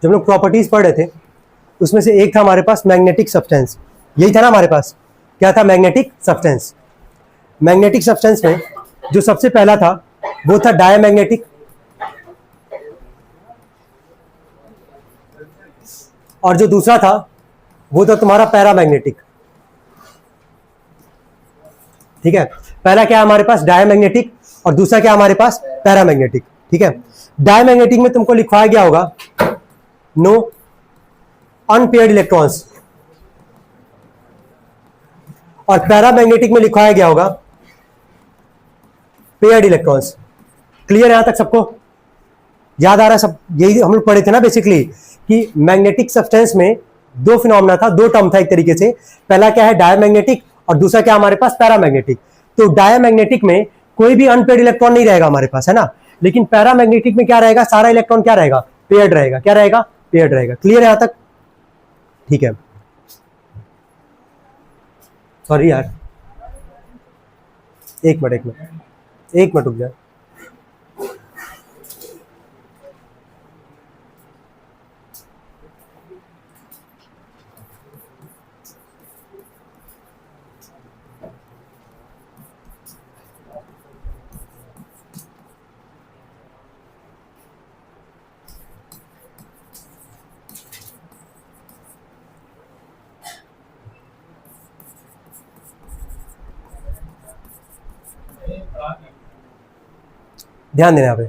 जब लोग प्रॉपर्टीज पढ़ रहे थे उसमें से एक था हमारे पास मैग्नेटिक सब्सटेंस, यही था ना हमारे पास, क्या था? Magnetic substance. मैग्नेटिक सब्सटेंस में जो सबसे पहला था वो था डायमैग्नेटिक, और जो दूसरा था वो था तुम्हारा पैरामैग्नेटिक। ठीक है, पहला क्या है हमारे पास? डायमैग्नेटिक, और दूसरा क्या हमारे पास? पैरामैग्नेटिक। ठीक है, डायमैग्नेटिक में तुमको लिखवाया गया होगा नो अनपेयर्ड इलेक्ट्रॉन्स, और पैरामैग्नेटिक में लिखवाया गया होगा पेयर्ड इलेक्ट्रॉन्स। क्लियर यहां तक सबको? याद आ रहा है सब? यही हम लोग पढ़े थे ना बेसिकली, कि मैग्नेटिक सब्सटेंस में दो फिनोमेना था, दो टर्म था एक तरीके से। पहला क्या है? डायमैग्नेटिक, और दूसरा क्या हमारे पास? पैरामैग्नेटिक। तो डायमैग्नेटिक में कोई भी अनपेयर्ड इलेक्ट्रॉन नहीं रहेगा हमारे पास, है ना। लेकिन पैरामैग्नेटिक में क्या रहेगा? सारा इलेक्ट्रॉन क्या रहेगा? पेयर्ड रहेगा। क्या रहेगा? पेयर्ड रहेगा। क्लियर है यहां तक? ठीक है, सॉरी यार, एक मिनट रुक जाए। ध्यान देना पे।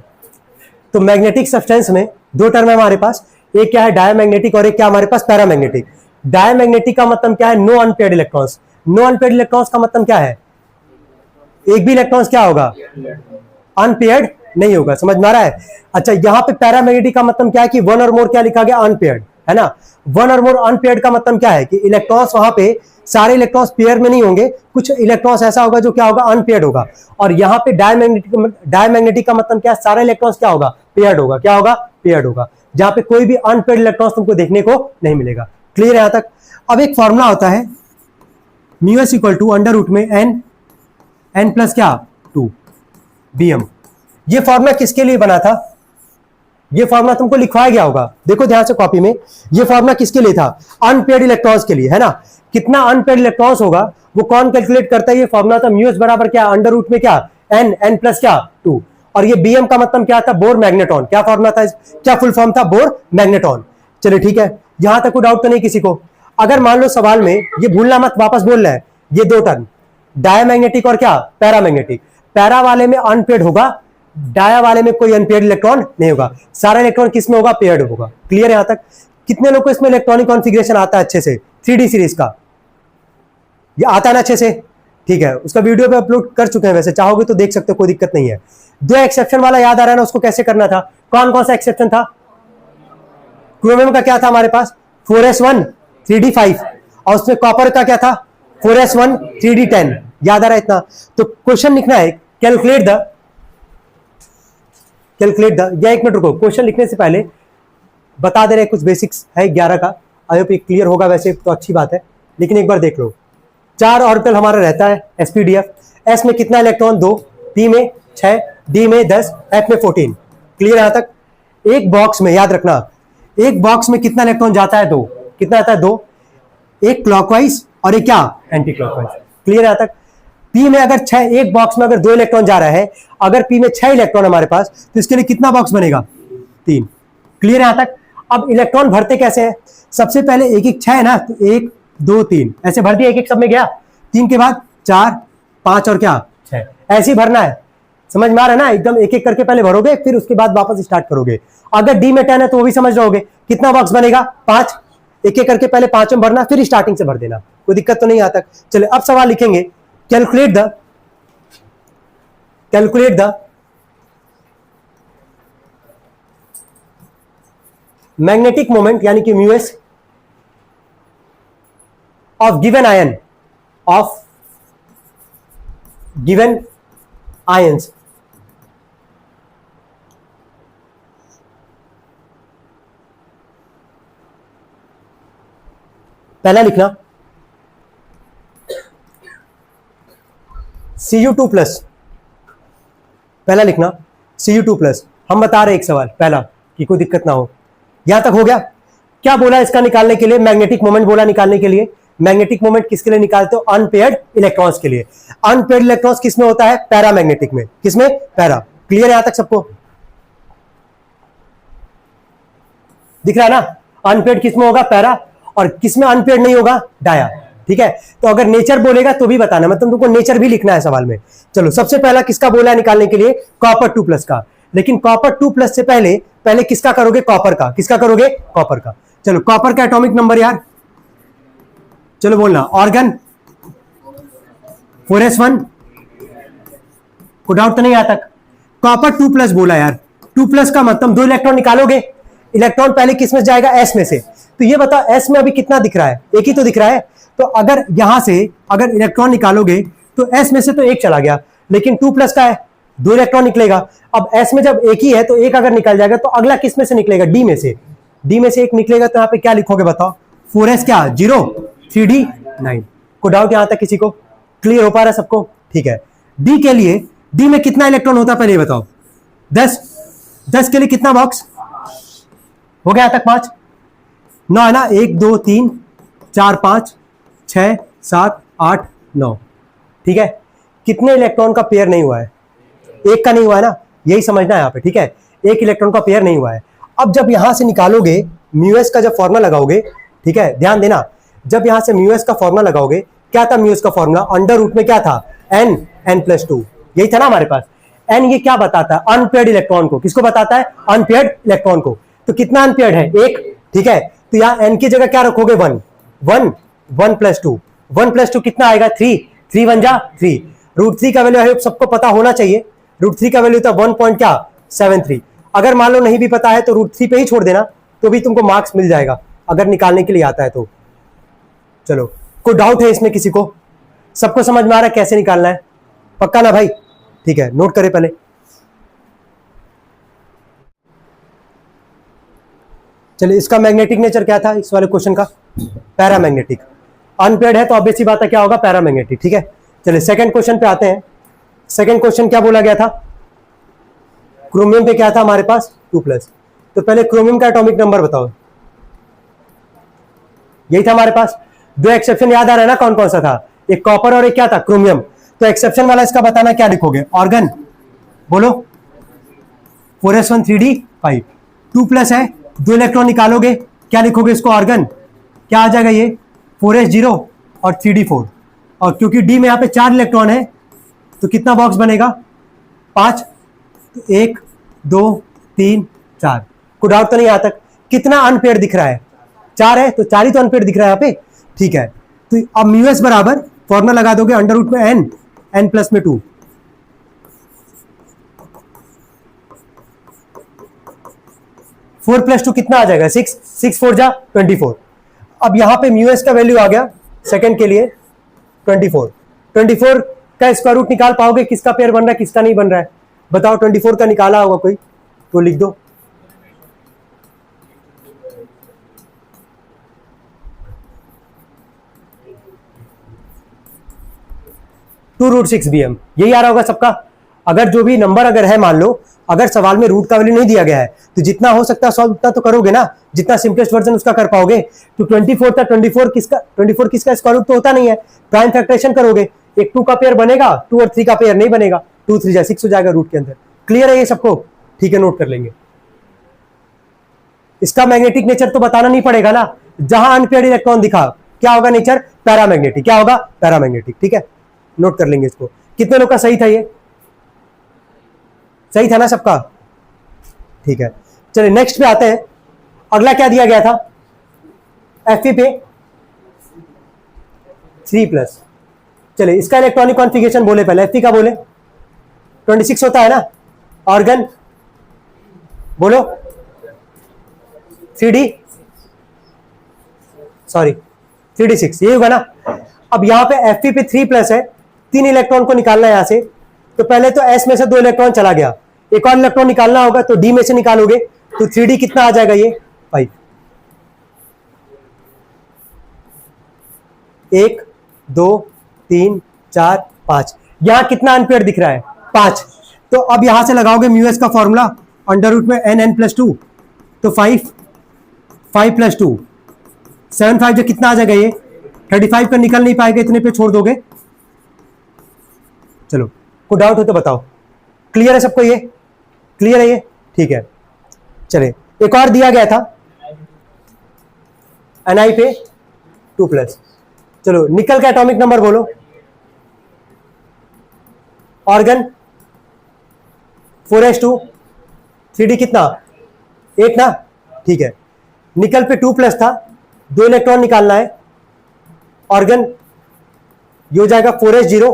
तो मैग्नेटिक सब्सटेंस में दो टर्म है हमारे पास, एक क्या है? डायमैग्नेटिक, और एक क्या हमारे पास? पैरामैग्नेटिक। डायमैग्नेटिक का मतलब क्या है? No unpaired electrons. No unpaired electrons का मतलब क्या है? एक भी इलेक्ट्रॉन्स क्या होगा? अनपेयर्ड नहीं होगा। समझ में आ रहा है? अच्छा, यहां पे पैरामैग्नेटिक का मतलब क्या है? कि वन और मोर क्या लिखा गया? अनपेयर्ड, है ना। वन और मोर अनपेयर्ड का मतलब क्या है? कि इलेक्ट्रॉन्स वहां पे सारे इलेक्ट्रॉन्स पेयर में नहीं होंगे, कुछ इलेक्ट्रॉन्स ऐसा होगा जो क्या होगा? अनपेयर्ड होगा। और यहाँ पे डायमैग्नेटिक का मतलब क्या है? सारे इलेक्ट्रॉन्स क्या होगा? पेयर्ड होगा। क्या होगा? पेयर्ड होगा, जहां पे कोई भी अनपेयर्ड इलेक्ट्रॉन्स तुमको देखने को नहीं मिलेगा। क्लियर है यहां तक? अब एक फॉर्मूला होता है μs equal to under root में n प्लस क्या? 2 bm। ये फॉर्मूला किसके लिए बना था? ये फॉर्मूला तुमको लिखवाया गया होगा, देखो ध्यान से कॉपी में। ये फॉर्मूला किसके लिए था? अनपेयर्ड इलेक्ट्रॉन्स के लिए, है ना। कितना अनपेयर्ड इलेक्ट्रॉन्स होगा वो कौन कैलकुलेट करता है? ये फॉर्मूला था म्यूएस बराबर क्या? अंडर रूट में क्या? n प्लस क्या? 2। और ये bm का मतलब क्या था? Bore magneton. क्या फॉर्मूला था? क्या फुल फॉर्म था? Bore magneton. चलिए ठीक है, यहां तक कोई डाउट तो नहीं किसी को? अगर मान लो सवाल में, ये भूलना मत, वापस बोल रहे हैं, ये दो टर्म डायमैग्नेटिक और क्या? पैरामैग्नेटिक। पैरा वाले में अनपेयर्ड होगा, डाया वाले में कोई अनपेयर्ड इलेक्ट्रॉन नहीं होगा। सारा इलेक्ट्रॉन किस में होगा? पेयर्ड होगा। क्लियर है यहां तक? कितने लोग को इसमें इलेक्ट्रॉनिक कॉन्फ़िगरेशन आता है अच्छे से? 3D सीरीज का ये आता है ना अच्छे से? ठीक है, उसका वीडियो पे अपलोड कर चुके हैं, वैसे चाहोगे तो देख सकते हो, कोई दिक्कत नहीं है। दो एक्सेप्शन वाला याद आ रहा है ना, उसको कैसे करना था? कौन कौन सा एक्सेप्शन था? क्रोमियम का क्या था हमारे पास? 4s1 3d5, और उसमें कॉपर का क्या था? 4s1 3d10। याद आ रहा है इतना? तो क्वेश्चन लिखना है, कैलकुलेट द या एक मिनट रुको, क्वेश्चन लिखने से पहले बता दे रहे कुछ बेसिक्स है 11 का। आई होप क्लियर होगा, वैसे तो अच्छी बात है, लेकिन एक बार देख लो। 4 ऑर्बिटल हमारा रहता है sp-df। s में कितना इलेक्ट्रॉन? 2, p में 6, d में 10, f में 14। क्लियर यहां तक? एक बॉक्स में याद रखना, एक बॉक्स में कितना इलेक्ट्रॉन जाता है? 2। कितना आता है? 2। एक क्लॉकवाइज और एक क्या? Anti clockwise. क्लियर यहां तक? पी में अगर 6, एक बॉक्स में अगर 2 इलेक्ट्रॉन जा रहा है, अगर पी में 6 इलेक्ट्रॉन हमारे पास, तो इसके लिए कितना बॉक्स बनेगा? 3। क्लियर यहां तक? अब इलेक्ट्रॉन भरते कैसे हैं? सबसे पहले एक एक 6 है ना, तो 1 2 3 ऐसे भर दिया, एक एक सब में गया। 3 के बाद 4 5 और क्या? 6। ऐसे ही भरना है। समझ में आ रहा है ना? एकदम एक एक करके पहले भरोगे, फिर उसके बाद वापस स्टार्ट करोगे। अगर डी में 10 है तो वो भी समझ रहोगे, कितना बॉक्स बनेगा? 5। एक एक करके पहले 5 में भरना, फिर स्टार्टिंग से भर देना, कोई दिक्कत तो नहीं यहां तक? चले अब सवाल लिखेंगे, कैलकुलेट द मैग्नेटिक मोमेंट यानी कि mu s of given ion, of given ions. पहला लिखना Cu2 प्लस, पहला लिखना Cu2 प्लस। हम बता रहे एक सवाल पहला, कि कोई दिक्कत ना हो। यहां तक हो गया। क्या बोला इसका निकालने के लिए? मैग्नेटिक मोमेंट बोला निकालने के लिए। मैग्नेटिक मोमेंट किसके लिए निकालते हो? अनपेयर्ड इलेक्ट्रॉन्स के लिए। अनपेयर्ड इलेक्ट्रॉन्स किसमें होता है? पैरामैग्नेटिक में। किसमें? पैरा। क्लियर है यहां तक सबको? दिख रहा है ना? अनपेयर्ड किसमें होगा? पैरा। और किसमें अनपेयर्ड नहीं होगा? डाया। ठीक है, तो अगर नेचर बोलेगा तो भी बताना, मतलब तुमको नेचर भी लिखना है सवाल में। चलो, सबसे पहला किसका बोला है निकालने के लिए? कॉपर 2+ का। लेकिन कॉपर 2+ से पहले पहले किसका करोगे? कॉपर का। किसका करोगे? कॉपर का। चलो, कॉपर का एटॉमिक नंबर यार, चलो बोलना। ऑर्गन 4s1, को डाउट तो नहीं आता? कॉपर 2+ बोला यार। 2+ का मतलब 2 इलेक्ट्रॉन निकालोगे। इलेक्ट्रॉन पहले किस में जाएगा? एस में से। तो ये बताओ एस में अभी कितना दिख रहा है? एक ही तो दिख रहा है। तो अगर यहां से अगर इलेक्ट्रॉन निकालोगे तो एस में से तो एक चला गया, लेकिन 2+ का है, 2 इलेक्ट्रॉन निकलेगा। अब एस में जब एक ही है तो एक अगर निकल जाएगा तो अगला किस में से निकलेगा? डी में से। डी में से एक निकलेगा तो यहां पे क्या लिखोगे बताओ? 4s क्या? 0, 3d 9। को डाउट यहां तक किसी को? क्लियर हो पा रहा है सबको? ठीक है। डी के लिए, डी में कितना इलेक्ट्रॉन होता है पहले बताओ? 10। 10 के लिए कितना बॉक्स हो गया? तक 5 9 है ना? 1 2 3 4 5 6 7 8 9। ठीक है, कितने इलेक्ट्रॉन का पेयर नहीं हुआ है? एक का नहीं हुआ है ना, यही समझना है यहाँ पे। ठीक है, एक इलेक्ट्रॉन का पेयर नहीं हुआ है। अब जब यहां से निकालोगे म्यूएस का जब फॉर्मूला लगाओगे, ठीक है ध्यान देना, जब यहां से म्यूएस का फॉर्मूला लगाओगे, क्या था म्यूएस का फॉर्मूला? अंडर रूट में क्या था? n, n+2, यही था ना हमारे पास। n ये क्या बताता है? अनपेयर्ड इलेक्ट्रॉन को। किसको बताता है? अनपेयर्ड इलेक्ट्रॉन को। तो कितना अनपेयर्ड है? एक। ठीक है, तो यहां n की जगह क्या रखोगे? 1 1 1+2, 1+2 कितना आएगा? 3 3 1 जा 3। √3 का वैल्यू सबको पता होना चाहिए। √3 का वैल्यू था 1.73। अगर मान लो नहीं भी पता है तो √3 पे ही छोड़ देना, तो भी तुमको मार्क्स मिल जाएगा अगर निकालने के लिए आता है तो। चलो, कोई डाउट है इसमें किसी को? सबको समझ में आ रहा है कैसे निकालना है? पक्का ना भाई? ठीक है, नोट करें पहले। चलिए, इसका मैग्नेटिक नेचर क्या था इस वाले क्वेश्चन का? पैरामैग्नेटिक। अनपेयर्ड है तो ऑब्वियस सी बात है क्या होगा? पैरामैग्नेटिक। ठीक है, चलिए सेकंड क्वेश्चन पे आते हैं। सेकंड क्वेश्चन क्या बोला गया था? क्रोमियम पे क्या था हमारे पास? 2+। तो पहले क्रोमियम का एटॉमिक नंबर बताओ। यही था हमारे पास। 2 एक्सेप्शन याद आ रहा है ना? कौन कौन सा था? एक कॉपर और एक क्या था? क्रोमियम। तो एक्सेप्शन वाला इसका बताना, क्या लिखोगे? ऑर्गन बोलो। 4s1 3d 5। 2+ है, 2 इलेक्ट्रॉन निकालोगे, क्या लिखोगे इसको? ऑर्गन। क्या आ जाएगा ये? 4s 0 और 3d 4। और क्योंकि डी में यहाँ पे 4 इलेक्ट्रॉन है तो कितना बॉक्स बनेगा? 5। तो 1 2 3 4। को डाउट तो नहीं आता? कितना अनपेयर्ड दिख रहा है? 4 है तो 4 ही तो अनपेयर्ड दिख रहा है यहाँ पे। ठीक है, तो अब म्यूएस बराबर फॉर्मूला लगा दोगे अंडर रूट में n, n+2। 4+2 कितना आ जाएगा? 6 6 4 जा 24। अब यहां पे म्यूएस का वैल्यू आ गया सेकंड के लिए 24। 24 का स्क्वायर रूट निकाल पाओगे? किसका पेयर बन रहा है, किसका नहीं बन रहा है? बताओ। 24 का निकाला होगा कोई तो लिख दो। (2√6 bm) यही आ रहा होगा सबका। अगर जो भी नंबर अगर है, मान लो अगर सवाल में रूट का वैल्यू नहीं दिया गया है तो जितना हो सकता है सॉल्व उतना तो करोगे ना, जितना सिंपलेस्ट वर्जन उसका कर पाओगे। तो 24 था, 24 किसका स्क्वायर रूट तो होता नहीं है, प्राइम फैक्टरेशन करोगे, एक 2 का पेयर बनेगा, 2 और 3 का पेयर नहीं बनेगा, 2 3 जा 6 हो जाएगा रूट के अंदर। क्लियर है ये सबको? ठीक है, नोट कर लेंगे। इसका मैग्नेटिक नेचर तो बताना नहीं पड़ेगा ना, जहां अनपेयर्ड इलेक्ट्रॉन दिखा क्या होगा नेचर? पैरामैग्नेटिक। क्या होगा? पैरामैग्नेटिक। ठीक है, नोट कर लेंगे इसको। कितने लोग का सही था? ये सही था ना सबका? ठीक है, चलिए नेक्स्ट पे आते हैं। अगला क्या दिया गया था? Fe पे 3+। चलिए इसका इलेक्ट्रॉनिक कॉन्फ़िगरेशन बोले पहले। Fe का बोले 26 होता है ना। ऑर्गन बोलो 3d 3d6, यही होगा ना। अब यहां पे Fe पे 3+ है, 3 इलेक्ट्रॉन को निकालना है यहां से। तो पहले तो S में से 2 इलेक्ट्रॉन चला गया, एक और इलेक्ट्रॉन निकालना होगा तो D में से निकालोगे तो 3d कितना आ जाएगा? ये 5। 1 2 3 4 5। यहां कितना अनपेयर्ड दिख रहा है? 5। तो अब यहां से लगाओगे म्यूएस का फॉर्मूला अंडर रूट में n n+2, तो 5 5 + 2 7 5 जो कितना आ जाएगा ये 35 का निकल नहीं पाएगा, इतने पे छोड़ दोगे। चलो कोई डाउट हो तो बताओ। क्लियर है सबको? ये क्लियर है ये? ठीक है। चले एक और दिया गया था Ni पे 2+। चलो निकल का एटॉमिक नंबर बोलो। ऑर्गन 4s2 3d कितना 8 ना, ठीक है। निकल पे 2+ था, 2 इलेक्ट्रॉन निकालना है। ऑर्गन ये हो जाएगा 4s0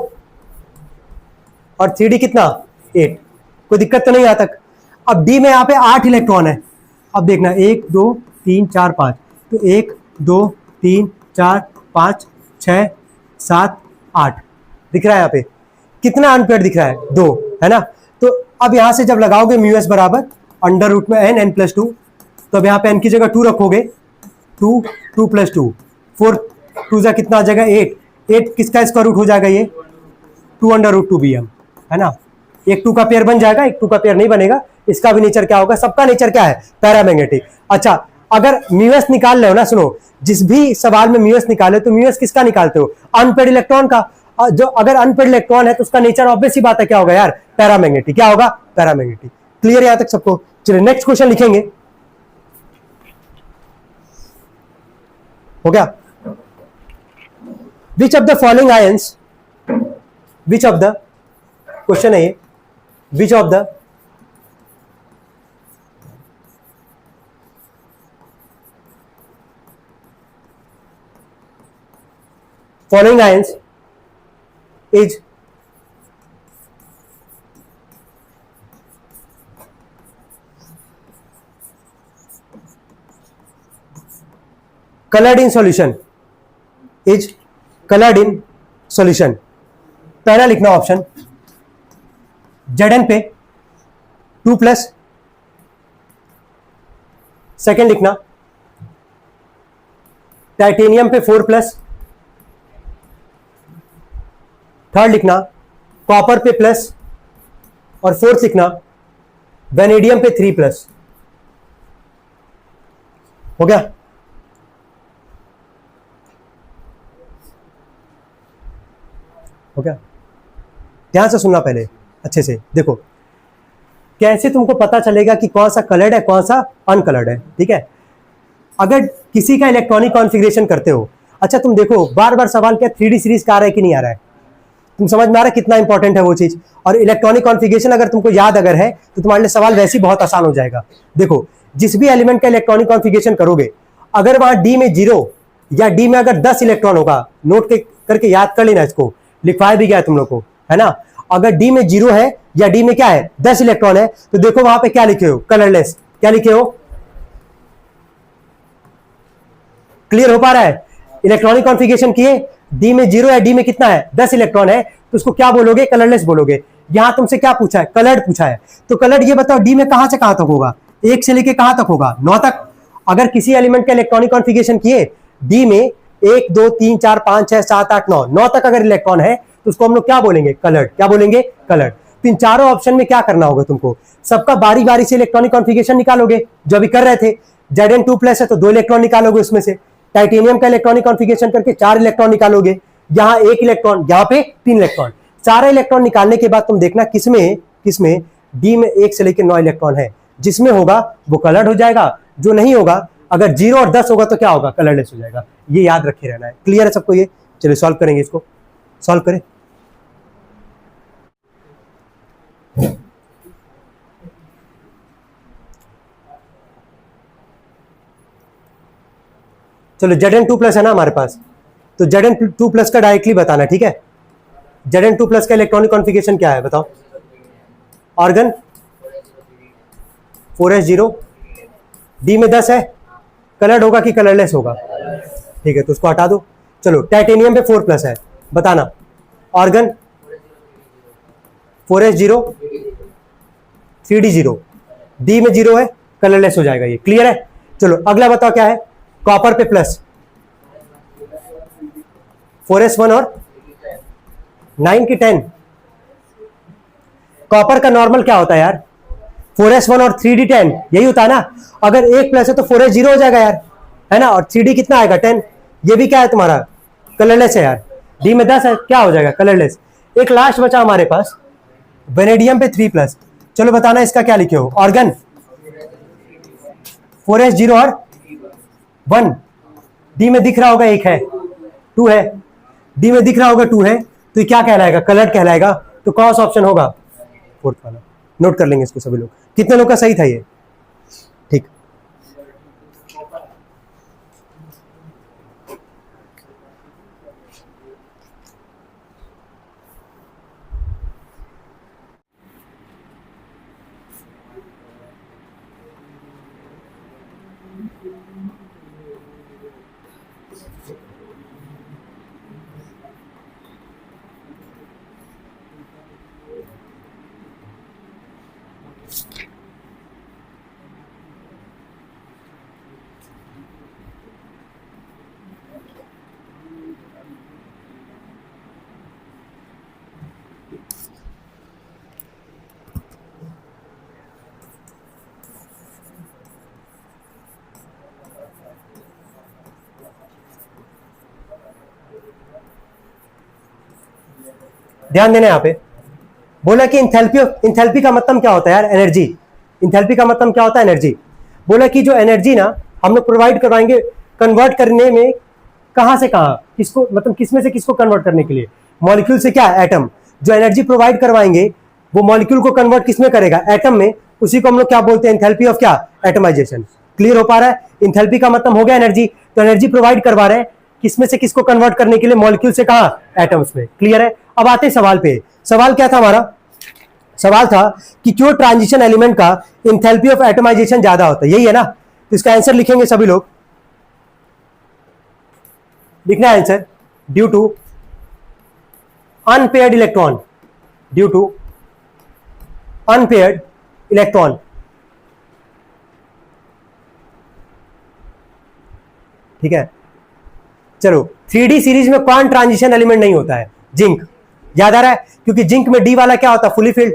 और 3d कितना 8। कोई दिक्कत तो नहीं यहां तक? अब डी में यहां पे 8 इलेक्ट्रॉन है। अब देखना 1 2 3 4 5, तो 1 2 3 4 5 6 7 8 दिख रहा है। यहाँ पे कितना अनपेयर्ड दिख रहा है 2, है ना। तो अब यहां से जब लगाओगे म्यू एस बराबर अंडर रूट में n + 2, तो अब यहाँ पे n की जगह 2 रखोगे, 2 2 + 2 4 2 जा कितना आ जाएगा 8 किसका स्क्वायर रूट हो जाएगा ये 2 √ 2bm, है ना। एक 2 का पेयर बन जाएगा, एक 2 का पेयर नहीं बनेगा। इसका भी नेचर क्या होगा? सबका नेचर क्या है? पैरामैग्नेटिक। अच्छा अगर म्यू एस निकाल रहे हो ना, सुनो, जिस भी सवाल में म्यू एस निकाले तो म्यू एस किसका निकालते हो? अनपेयर्ड इलेक्ट्रॉन का। जो अगर अनपेयर्ड इलेक्ट्रॉन है तो उसका नेचर ऑब्वियस ही बात है क्या होगा यार? पैरामैग्नेटिक। क्या होगा? पैरामैग्नेटिक। क्लियर यहां तक सबको? चलिए नेक्स्ट क्वेश्चन लिखेंगे। हो गया? Which of the following ions, which of the, question है ये, which of the following ions is colored in solution, is colored in solution। पहला लिखना ऑप्शन Zn पे 2+, सेकेंड लिखना टाइटेनियम पे 4+, थर्ड लिखना कॉपर पे प्लस, और फोर्थ लिखना वेनेडियम पे 3+। हो गया? हो गया? ध्यान से सुनना पहले अच्छे से। देखो कैसे तुमको पता चलेगा कि कौन सा कलर्ड है कौन सा अनकलर्ड है, ठीक है। अगर किसी का इलेक्ट्रॉनिक कॉन्फ़िगरेशन करते हो, अच्छा तुम देखो बार बार सवाल क्या 3D सीरीज का आ रहा है कि नहीं आ रहा है, तुम समझ में आ रहा है कितना इंपॉर्टेंट है वो चीज। और इलेक्ट्रॉनिक कॉन्फ़िगरेशन अगर तुमको याद अगर है तो तुम्हारे लिए सवाल वैसे ही बहुत आसान हो जाएगा। देखो जिस भी एलिमेंट का इलेक्ट्रॉनिक कॉन्फ़िगरेशन करोगे, अगर वहां डी में 0 या डी में अगर 10 इलेक्ट्रॉन होगा, नोट करके याद कर लेना, इसको लिखवाया भी गया तुम लोग को, है ना। अगर डी में 0 है या डी में क्या है 10 इलेक्ट्रॉन है, तो देखो वहां पे क्या लिखे हो, कलरलेस। क्या लिखे हो? क्लियर हो पा रहा है? इलेक्ट्रॉनिक कॉन्फ़िगरेशन किए, डी में 0 है, डी में कितना है 10 इलेक्ट्रॉन है, तो उसको क्या बोलोगे? कलरलेस बोलोगे। यहां तुमसे क्या पूछा है? कलर्ड पूछा है। तो कलर्ड ये बताओ डी में कहां से कहां तक होगा? 1 से लेके कहां तक होगा? 9 तक। अगर किसी एलिमेंट का इलेक्ट्रॉनिक कॉन्फ़िगरेशन किए, डी में 1 2 3 4 5 6 7 8 9 तक अगर इलेक्ट्रॉन है, तो उसको हम लोग क्या बोलेंगे? कलर्ड। क्या बोलेंगे? कलर्ड। तो इन चारों ऑप्शन में क्या करना होगा तुमको? सबका बारी बारी से इलेक्ट्रॉनिक कॉन्फ़िगरेशन निकालोगे, जो अभी कर रहे थे। Zn2+ है तो 2 इलेक्ट्रॉन निकालोगे उसमें से। टाइटेनियम का इलेक्ट्रॉनिक कॉन्फ़िगरेशन करके 4 इलेक्ट्रॉन निकालोगे, यहां 1 इलेक्ट्रॉन, यहां पे 3 इलेक्ट्रॉन। सारे इलेक्ट्रॉन निकालने के बाद तुम देखना किसमें डी में 1 से लेकर 9 इलेक्ट्रॉन है। जिसमें होगा वो कलर्ड हो जाएगा, जो नहीं होगा, अगर 0 और 10 होगा तो क्या होगा? कलरलेस हो जाएगा। ये याद रखे रहना है। क्लियर है सबको ये? चलिए सॉल्व करेंगे, इसको सॉल्व करें। चलो Zn2+ है ना हमारे पास, तो Zn2+ का डायरेक्टली बताना, ठीक है। Zn2+ का इलेक्ट्रॉनिक कॉन्फ़िगरेशन क्या है बताओ? ऑर्गन 4s0, डी में 10 है, कलर्ड होगा कि कलरलेस होगा? ठीक है, तो उसको हटा दो। चलो टाइटेनियम पे 4+ है, बताना। ऑर्गन 4s0 3d0, डी में 0 है, कलरलेस हो जाएगा ये। क्लियर है? चलो अगला बताओ क्या है? कॉपर पे प्लस, 4s1 और 9 की 10। कॉपर का नॉर्मल क्या होता है यार? 4s1 और 3d10, यही होता है ना। अगर 1+ है तो 4s0 हो जाएगा यार, है ना, और CD कितना आएगा 10। ये भी क्या है तुम्हारा कलरलेस है यार, D में 10 है, क्या हो जाएगा कलरलेस। एक लास्ट बचा हमारे पास वेनेडियम पे 3+। चलो बताना इसका क्या लिखे हो। ऑर्गन 4s0 और 1। D में दिख रहा होगा 1 है, 2 है, D में दिख रहा होगा 2 है, तो ये क्या कहलाएगा कलर्ड कहलाएगा। तो कौन सा ऑप्शन होगा 4th वाला। नोट कर लेंगे इसको सभी लोग। कितने लोग का सही था ये, ठीक। ध्यान देना यहाँ पे, बोला कि इंथैल्पी का मतलब क्या होता है यार, एनर्जी। इंथैल्पी का मतलब क्या होता है, एनर्जी। बोला कि जो एनर्जी ना हम लोग प्रोवाइड करवाएंगे कन्वर्ट करने में, कहां से कहां, किसको, मतलब किसमें से किसको कन्वर्ट करने के लिए, मॉलिक्यूल से क्या, एटम। जो एनर्जी प्रोवाइड करवाएंगे वो मॉलिक्यूल को कन्वर्ट किसमें करेगा, एटम में। उसी को हम लोग क्या बोलते हैं, एंथैल्पी ऑफ क्या, एटमाइजेशन। क्लियर हो पा रहा है। इंथैल्पी का मतलब हो गया एनर्जी, तो एनर्जी प्रोवाइड करवा रहे हैं किसमें से किसको कन्वर्ट करने के लिए, मॉलिक्यूल से कहां, एटम्स में। क्लियर है। अब आते हैं सवाल पे। सवाल क्या था हमारा, सवाल था कि क्यों ट्रांजिशन एलिमेंट का इंथैल्पी ऑफ एटमाइजेशन ज्यादा होता है, यही है ना। तो इसका आंसर लिखेंगे सभी लोग, लिखना है answer, due to unpaired electron, due to unpaired electron. ठीक है, चलो 3D सीरीज में कौन ट्रांजिशन एलिमेंट नहीं होता है, जिंक। याद आ रहा है, क्योंकि जिंक में डी वाला क्या होता है, फुली फिल्ड।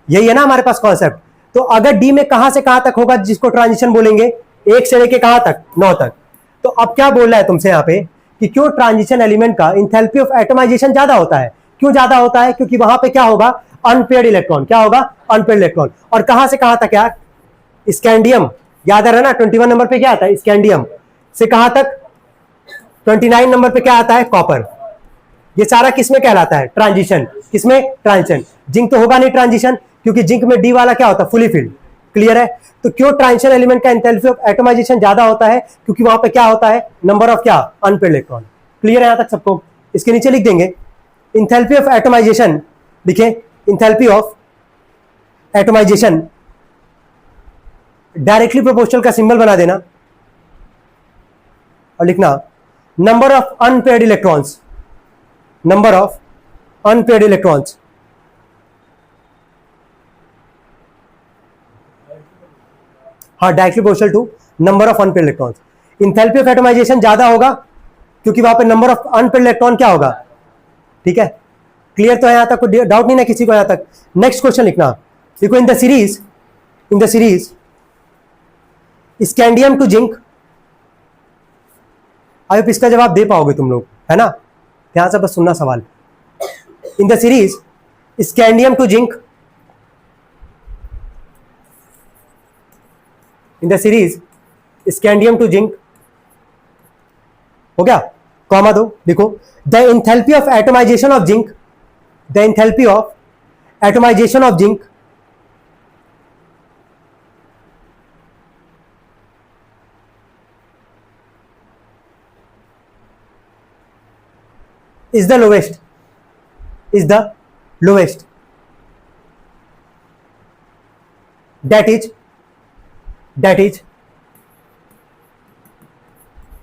यही है ना हमारे पास कॉन्सेप्ट। तो अगर डी में कहां से कहां तक होगा जिसको ट्रांजिशन बोलेंगे, 1 से लेके कहां तक, 9 तक। तो अब क्या बोल रहा है तुमसे यहाँ पे कि क्यों ट्रांजिशन एलिमेंट का इंथैल्पी ऑफ एटमाइजेशन ज्यादा होता है। क्यों ज्यादा होता है, क्योंकि वहां पे क्या होगा, अनपेयर्ड इलेक्ट्रॉन। क्या होगा, अनपेयर्ड इलेक्ट्रॉन। और कहां से कहां तक यार, स्कैंडियम। याद आ रहा है ना, 21 नंबर पे क्या आता है, स्कैंडियम से कहां तक, 29 नंबर पे क्या आता है, कॉपर। ये सारा किसमें कहलाता है, ट्रांजिशन। किसमें, ट्रांजिशन। जिंक तो होगा नहीं ट्रांजिशन, क्योंकि जिंक में डी वाला क्या होता है, फुली फिल्ड। क्लियर है। तो क्यों ट्रांजिशन एलिमेंट का एंथैल्पी ऑफ एटमाइजेशन ज्यादा होता है, क्योंकि वहां पे क्या होता है, नंबर ऑफ क्या, अनपेयर्ड इलेक्ट्रॉन। क्लियर है यहां तक सबको। इसके नीचे लिख देंगे इंथैल्पी ऑफ एटमाइजेशन, लिखे enthalpy of atomization directly proportional का सिंबल बना देना और लिखना number of unpaired electrons, number of unpaired electrons. हाँ, directly proportional to number of unpaired electrons. Enthalpy of atomization ज्यादा होगा क्योंकि वहां पे नंबर ऑफ अनपेयर्ड इलेक्ट्रॉन क्या होगा। ठीक है, क्लियर तो है यहां तक, कोई डाउट नहीं ना किसी को यहां तक। नेक्स्ट क्वेश्चन लिखना, देखो in the series scandium to zinc. अब इसका जवाब दे पाओगे तुम लोग, है ना। ध्यान से बस सुनना सवाल। In the series scandium to zinc, in the series scandium to zinc, हो गया, कॉमा दो, देखो the enthalpy of atomization of zinc, the enthalpy of atomization of zinc is the lowest, is the lowest, that is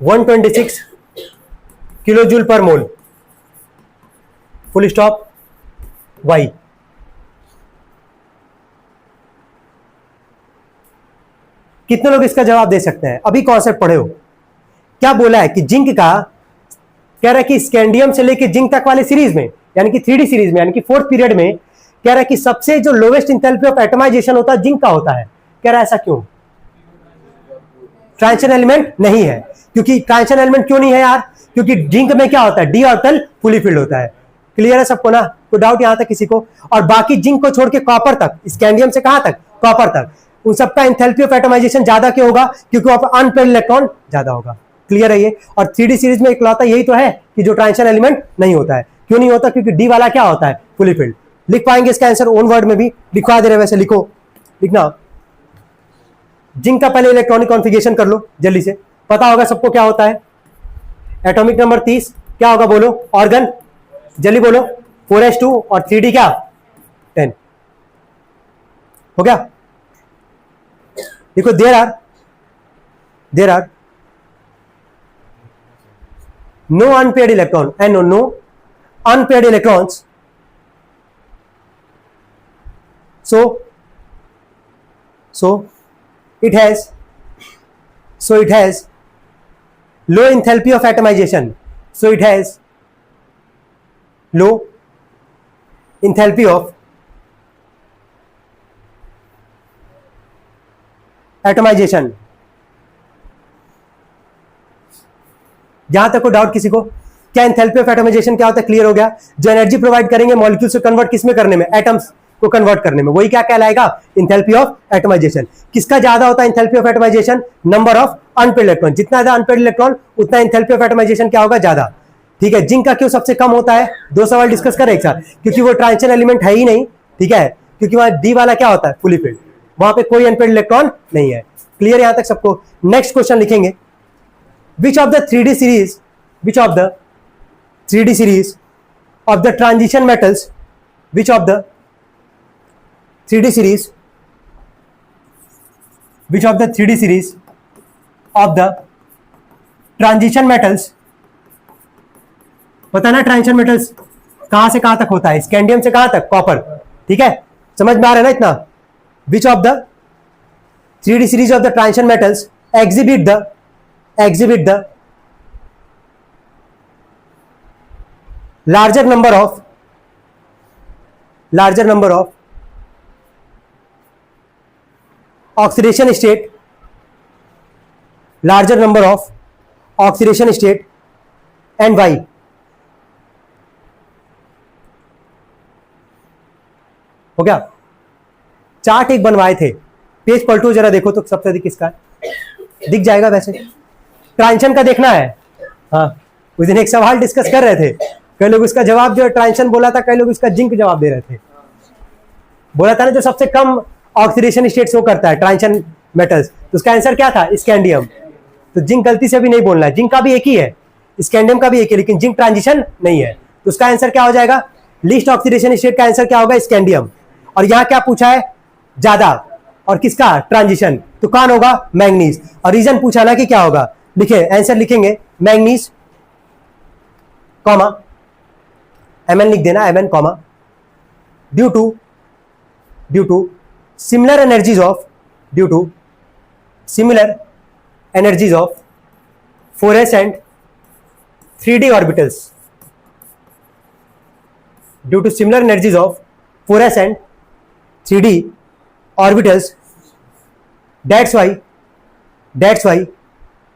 126 kilojoule per mole, full stop, Y. कितने लोग इसका जवाब दे सकते हैं, अभी कॉन्सेप्ट पढ़े हो। क्या बोला है कि जिंक का, कह रहा है कि स्कैंडियम से लेके जिंक तक वाले सीरीज में, यानी कि 3D सीरीज में, यानी कि 4th पीरियड में, कह रहा है कि सबसे जो लोवेस्ट इंथैल्पी ऑफ एटमाइजेशन होता है जिंक का होता है। कह रहा है ऐसा क्यों, ट्रांजिशन एलिमेंट नहीं है। क्योंकि ट्रांजिशन एलिमेंट क्यों नहीं है यार? क्योंकि जिंक में क्या होता है, डी ऑर्बिटल फुली फिल्ड होता है। क्लियर है सबको ना? कोई डाउट यहां तक किसी को? और बाकी जिंक को छोड़ के कॉपर तक, स्कैंडियम से कहां तक, कॉपर तक, उन सबका एंथैल्पी ऑफ एटमाइजेशन ज्यादा क्यों होगा? क्योंकि वहां पर अनपेयर्ड इलेक्ट्रॉन ज्यादा होगा। क्लियर है ये? और 3D सीरीज में इकलौता यही तो है कि जो ट्रांजिशन एलिमेंट नहीं होता है। क्यों नहीं होता? क्योंकि डी वाला क्या होता है, फुली फिल्ड। लिख पाएंगे इसका आंसर ओन वर्ड में भी? लिखवा दे रहे वैसे, लिखो, लिखना। जिंक का पहले इलेक्ट्रॉनिक कॉन्फ़िगरेशन कर लो जल्दी से, पता होगा सबको क्या होता है। एटॉमिक नंबर 30 क्या होगा बोलो? ऑर्गन, जल्दी बोलो। 4s2 और 3d क्या, 10 हो गया। देखो there are no unpaired electron and no unpaired electrons, so it has low enthalpy of atomization, so it has low enthalpy of atomization। जहां तक को डाउट किसी को? क्या एंथैल्पी ऑफ एटमाइजेशन क्या होता है? क्लियर हो गया। जो एनर्जी प्रोवाइड करेंगे मॉलिक्यूल्स को कन्वर्ट किसमें करने में, एटम्स को कन्वर्ट करने में, वही क्या कहलाएगा, एंथैल्पी ऑफ एटमाइजेशन। किसका ज्यादा होता है enthalpy of atomization? Number of unpaired electron. जितना ज्यादा अनपेयर्ड इलेक्ट्रॉन उतना एंथैल्पी ऑफ एटमाइजेशन क्या होगा, ज्यादा। ठीक है। जिंक का क्यों सबसे कम होता है? दो सवाल डिस्कस करें एक साथ। क्योंकि वो ट्रांजिशन एलिमेंट है ही नहीं, ठीक है। क्योंकि वहां डी वाला क्या होता है, फुली फिल्ड, वहां पे कोई अनपेयर्ड इलेक्ट्रॉन नहीं है। क्लियर यहां तक सबको? नेक्स्ट क्वेश्चन लिखेंगे, which of the 3D series, which of the 3D series of the transition metals, which of the 3D series, which of the 3D series of the transition metals, पता ना transition metals कहां से कहां तक होता है, scandium से कहां तक, कॉपर। ठीक है, समझ में आ रहा है ना इतना? Which of the 3D series of the transition metals exhibit the larger number of oxidation state, larger number of oxidation state, and why? हो गया। चार्ट एक बनवाए थे, पेज पलटो जरा, देखो तो सबसे अधिक किसका है, दिख जाएगा वैसे। ट्रांजिशन का देखना है। हाँ, उस दिन एक सवाल डिस्कस कर रहे थे, कई लोग उसका जवाब जो ट्रांजिशन बोला था, कई लोग उसका जिंक जवाब दे रहे थे। बोला था ना जो सबसे कम ऑक्सीडेशन स्टेट शो करता है ट्रांजिशन मेटल्स, तो उसका आंसर क्या था, स्कैंडियम। तो जिंक गलती से भी नहीं बोलना है, जिंक का भी एक ही है, स्कैंडियम का भी एक है, लेकिन जिंक ट्रांजिशन नहीं है। तो उसका आंसर क्या हो जाएगा, लीस्ट ऑक्सीडेशन स्टेट का आंसर क्या होगा, स्कैंडियम। और यहां क्या पूछा है, ज्यादा, और किसका, ट्रांजिशन, तो कौन होगा, मैंगनीज। और रीजन पूछा ना कि क्या होगा, लिखे आंसर लिखेंगे मैंगनीज कॉमा Mn लिख देना, Mn comma, due to similar energies of 4s and 3d orbitals, due to similar energies of 4s and 3d orbitals, that's why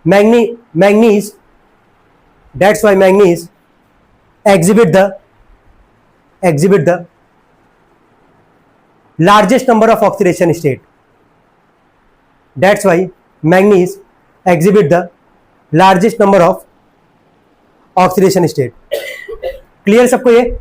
manganese exhibit the largest number of oxidation state. That's why manganese exhibit the largest number of oxidation state. Clear सबको ये?